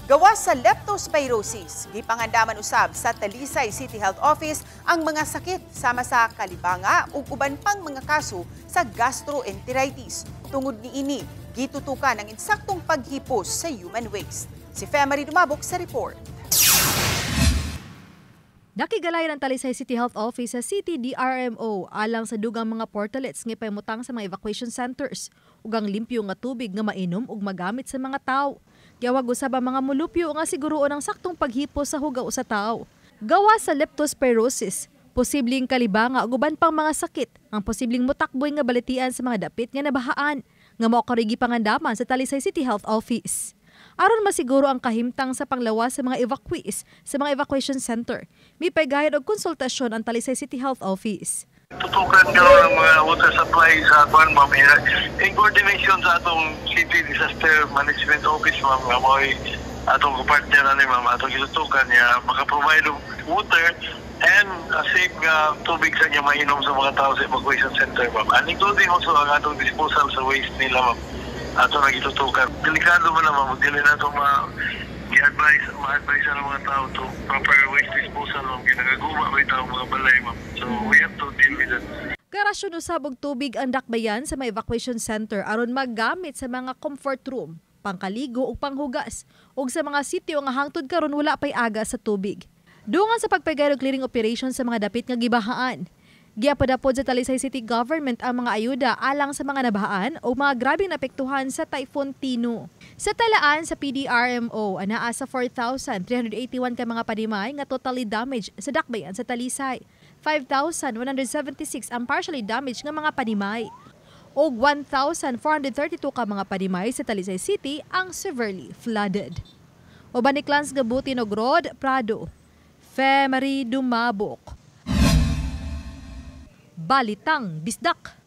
Gawas sa leptospirosis, gipangandaman usab sa Talisay City Health Office ang mga sakit sama sa kalibanga ug uban pang mga kaso sa gastroenteritis. Tungod niini, gitutukan ang insaktong paghipos sa human waste. Si Femari Dumabok sa report. Nakigalay ng Talisay City Health Office sa City DRMO alang sa dugang mga portalets nga pahimutang sa mga evacuation centers ug ang limpyo nga tubig nga mainom ug magamit sa mga tawo. Giawag usab ang mga molupyo nga siguruon ang saktong paghipos sa hugaw sa tawo. Gawa sa leptospirosis, posibleng kalibanga ug uban pang mga sakit ang posibleng mutakboy nga balitian sa mga dapit nga nabahaan nga mao karigi pangandaman sa Talisay City Health Office. Aron masiguro ang kahimtang sa panglawas sa mga evacuees sa mga evacuation center, may paygayad og konsultasyon ang Talisay City Health Office. Tutukan gano'n ang mga water supply sa Kwan, ma'am. In coordination sa atong City Disaster Management Office, ma'am, nga mo'y atong partner na ni ma'am, atong itutukan niya makaprovide ng water and safe nga tubig sa niya mainom sa mga tao sa evacuation center, ma'am. And including also ang atong disposal sa waste nila, ma'am. Ato na gitutukan. Delikado man naman, magdili na itong ma-advise ang mga tao to proper waste disposal, ma'am. Ginagaguma ba itong mga balay, ma'am. So we have to deal with that. Karasyon usab og tubig ang dakbayan sa mga evacuation center aron magamit sa mga comfort room, pangkaligo ug panghugas, ug sa mga sitio nga hangtod karon wala pay aga sa tubig. Dungan sa pagpagayad og clearing operation sa mga dapit nga gibahaan. Giapadapod sa Talisay City Government ang mga ayuda alang sa mga nabahaan o mga grabeng naapektuhan sa Typhoon Tino. Sa talaan sa PDRMO, anaa sa 4,381 ka mga panimay nga totally damaged sa dakbayan sa Talisay. 5,176 ang partially damaged nga mga panimay. O 1,432 ka mga panimay sa Talisay City ang severely flooded. O Baniklans Gabuti Nogrod, Prado. Femari Dumabok. Balitang Bisdak.